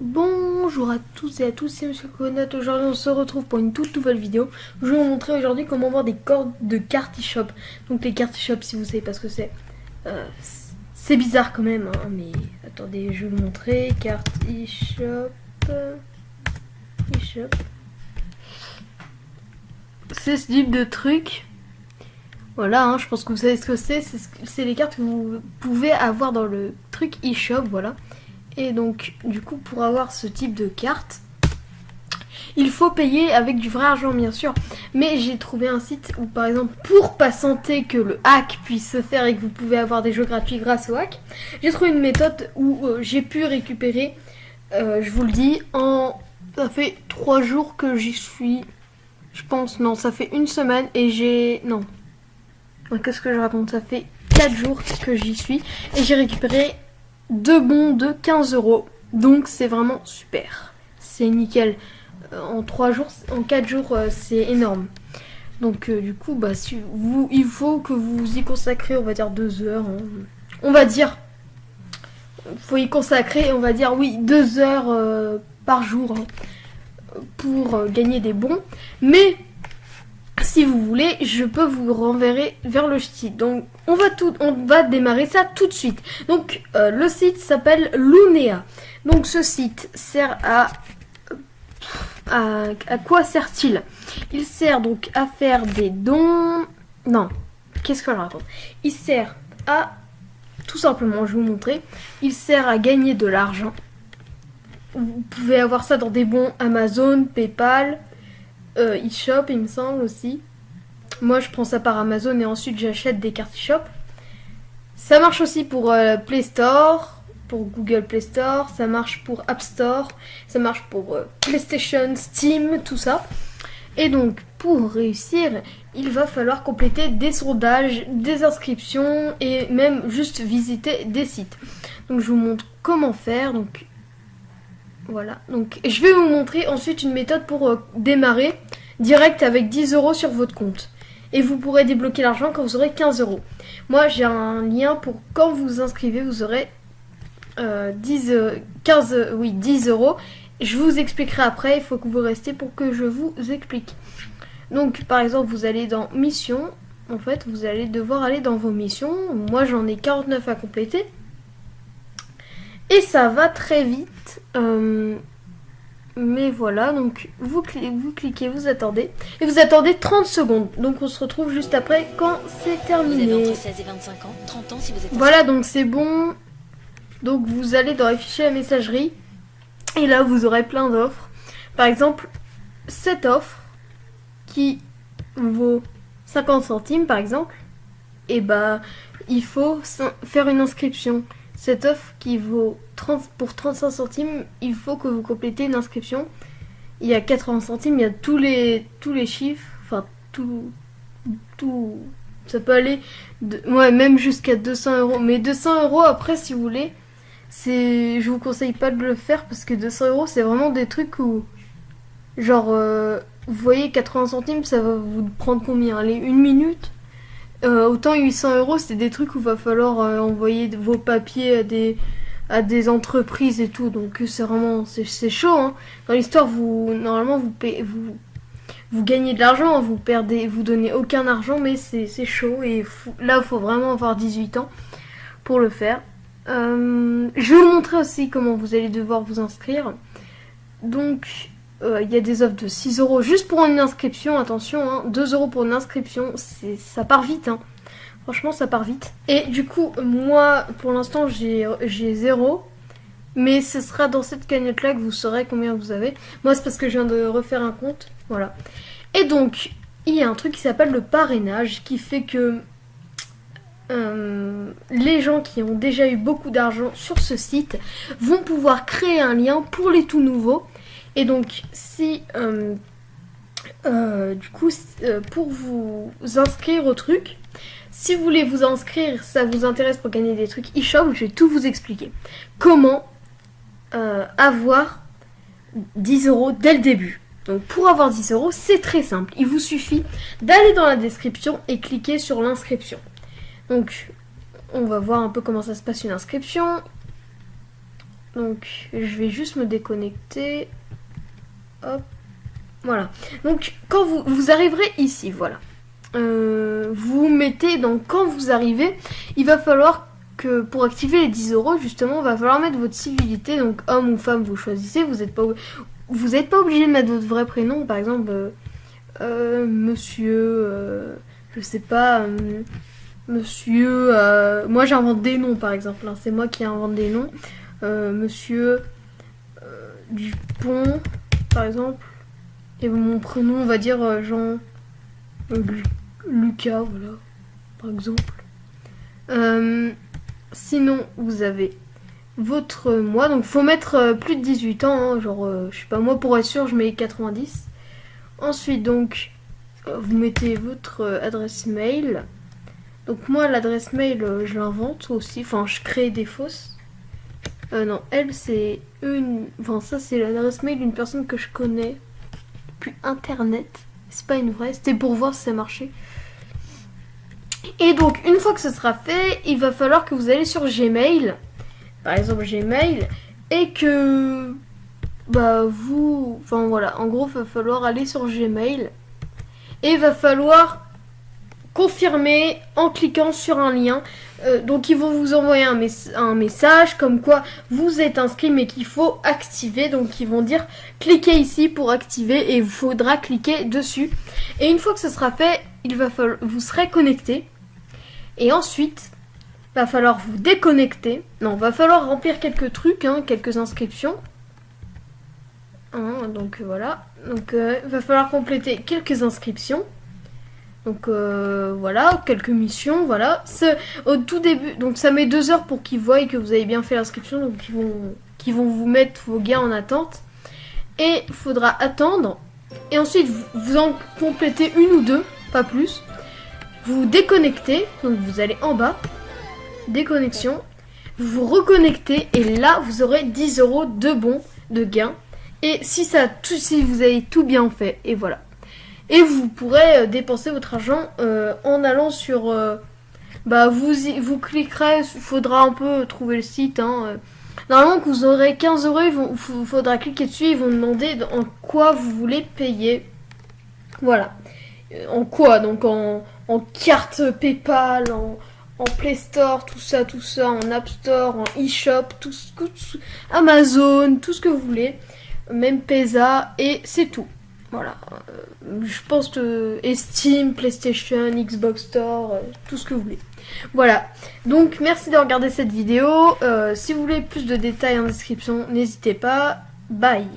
Bonjour à tous et à tous, c'est Monsieur Coconut. Aujourd'hui on se retrouve pour une toute nouvelle vidéo. Je vais vous montrer aujourd'hui comment avoir des cordes de carte eShop. Donc les cartes eShop, si vous savez pas ce que c'est bizarre quand même, hein, mais attendez, je vais vous montrer. Carte eShop. eShop. C'est ce type de truc. Voilà, hein, je pense que vous savez ce que c'est. C'est les cartes que vous pouvez avoir dans le truc eShop, voilà. Et donc, du coup, pour avoir ce type de carte, il faut payer avec du vrai argent, bien sûr. Mais j'ai trouvé un site où, par exemple, pour patienter que le hack puisse se faire et que vous pouvez avoir des jeux gratuits grâce au hack, j'ai trouvé une méthode où j'ai pu récupérer, je vous le dis, ça fait 3 jours que j'y suis. Je pense, non, ça fait une semaine et non. Qu'est-ce que je raconte? Ça fait 4 jours que j'y suis et j'ai récupéré 2 bons de 15 €. Donc c'est vraiment super. C'est nickel. En 3 jours, en 4 jours, c'est énorme. Donc du coup, il faut que vous y consacrez, on va dire 2 heures. Hein. On va dire, faut y consacrer, on va dire oui, 2 heures par jour hein, pour gagner des bons. Mais si vous voulez, je peux vous renverrer vers le site. Donc, on va démarrer ça tout de suite. Donc, le site s'appelle Lunea. Donc, ce site sert à quoi sert-il? Il sert donc à faire des dons. Non, qu'est-ce que je raconte? Il sert à, tout simplement, je vais vous montrer. Il sert à gagner de l'argent. Vous pouvez avoir ça dans des bons Amazon, PayPal. eShop, il me semble aussi. Moi, je prends ça par Amazon et ensuite j'achète des cartes eShop. Ça marche aussi pour Play Store, pour Google Play Store. Ça marche pour App Store. Ça marche pour PlayStation, Steam, tout ça. Et donc, pour réussir, il va falloir compléter des sondages, des inscriptions et même juste visiter des sites. Donc, je vous montre comment faire. Donc, voilà. Donc, je vais vous montrer ensuite une méthode pour démarrer direct avec 10 € sur votre compte. Et vous pourrez débloquer l'argent quand vous aurez 15 €. Moi, j'ai un lien pour quand vous vous inscrivez, vous aurez 10 €. Je vous expliquerai après, il faut que vous restiez pour que je vous explique. Donc, par exemple, vous allez dans Mission. En fait, vous allez devoir aller dans vos missions. Moi, j'en ai 49 à compléter. Et ça va très vite. Mais voilà, donc vous cliquez, vous attendez. Et vous attendez 30 secondes. Donc on se retrouve juste après quand c'est terminé. Vous avez entre 16 et 25 ans, 30 ans si vous êtes... Voilà, donc c'est bon. Donc vous allez dans les fichiers à messagerie. Et là, vous aurez plein d'offres. Par exemple, cette offre qui vaut 50 centimes, par exemple. Et bah, il faut faire une inscription. Cette offre qui vaut 35 centimes, il faut que vous complétez une inscription. Il y a 80 centimes, il y a tous les chiffres, enfin tout, ça peut aller même jusqu'à 200 €. Mais 200 € après, si vous voulez, je vous conseille pas de le faire parce que 200 € c'est vraiment des trucs où, genre, vous voyez 80 centimes, ça va vous prendre combien? Allez, une minute. Autant 800 € c'est des trucs où il va falloir envoyer vos papiers à des entreprises et tout, donc c'est vraiment c'est chaud hein. Dans l'histoire normalement vous gagnez de l'argent, vous donnez aucun argent, mais c'est chaud et là il faut vraiment avoir 18 ans pour le faire. Je vais vous montrer aussi comment vous allez devoir vous inscrire. Donc il y a des offres de 6 € juste pour une inscription, attention, hein, 2 € pour une inscription, ça part vite, hein. Franchement, ça part vite. Et du coup, moi, pour l'instant, j'ai 0. Mais ce sera dans cette cagnotte-là que vous saurez combien vous avez. Moi, c'est parce que je viens de refaire un compte, voilà. Et donc, il y a un truc qui s'appelle le parrainage, qui fait que les gens qui ont déjà eu beaucoup d'argent sur ce site vont pouvoir créer un lien pour les tout nouveaux. Et donc, si pour vous inscrire au truc, si vous voulez vous inscrire, ça vous intéresse pour gagner des trucs eShop, je vais tout vous expliquer. Comment avoir 10 € dès le début. Donc pour avoir 10 €, c'est très simple. Il vous suffit d'aller dans la description et cliquer sur l'inscription. Donc on va voir un peu comment ça se passe une inscription. Donc je vais juste me déconnecter. Hop. Voilà. Donc quand vous arriverez ici, voilà. Vous mettez, donc quand vous arrivez, il va falloir que pour activer les 10 euros, justement, il va falloir mettre votre civilité. Donc homme ou femme, vous choisissez. Vous n'êtes pas obligé de mettre votre vrai prénom. Par exemple, monsieur, je sais pas, monsieur, moi j'invente des noms par exemple, hein, c'est moi qui invente des noms. Monsieur Dupont, par exemple. Et mon prénom, on va dire Jean Lucas, voilà, par exemple. Sinon, vous avez votre mois, donc faut mettre plus de 18 ans, hein, genre, je sais pas, moi pour être sûr, je mets 90. Ensuite, donc, vous mettez votre adresse mail. Donc moi, l'adresse mail, je l'invente aussi, enfin, je crée des fausses. Non, elle, c'est une... Enfin, ça, c'est l'adresse mail d'une personne que je connais depuis Internet. C'est pas une vraie, c'était pour voir si ça marchait. Et donc, une fois que ce sera fait, il va falloir que vous allez sur Gmail, par exemple Gmail, et que vous... Enfin voilà, en gros, il va falloir aller sur Gmail, et il va falloir confirmer en cliquant sur un lien. Donc ils vont vous envoyer un message comme quoi vous êtes inscrit mais qu'il faut activer. Donc ils vont dire cliquez ici pour activer et il faudra cliquer dessus. Et une fois que ce sera fait, vous serez connecté. Et ensuite, va falloir vous déconnecter. Non, va falloir remplir quelques trucs, hein, quelques inscriptions. Donc voilà. Donc va falloir compléter quelques inscriptions. Donc voilà, quelques missions, voilà. Au tout début, donc ça met 2 heures pour qu'ils voient que vous avez bien fait l'inscription. Donc ils vont vous mettre vos gains en attente. Et il faudra attendre. Et ensuite, vous en complétez une ou deux, pas plus. Vous vous déconnectez, donc vous allez en bas, déconnexion, vous vous reconnectez et là vous aurez 10 euros de bons de gain. Et si vous avez tout bien fait, et voilà. Et vous pourrez dépenser votre argent en allant sur... vous cliquerez, il faudra un peu trouver le site. Normalement, que vous aurez 15 euros, il faudra cliquer dessus, ils vont demander en quoi vous voulez payer. Voilà. En quoi? Donc en carte PayPal, en Play Store, tout ça, en App Store, en eShop, Amazon, tout ce que vous voulez. Même Pesa, et c'est tout. Voilà, je pense que Steam, PlayStation, Xbox Store, tout ce que vous voulez. Voilà, donc merci de regarder cette vidéo. Si vous voulez plus de détails en description, n'hésitez pas. Bye.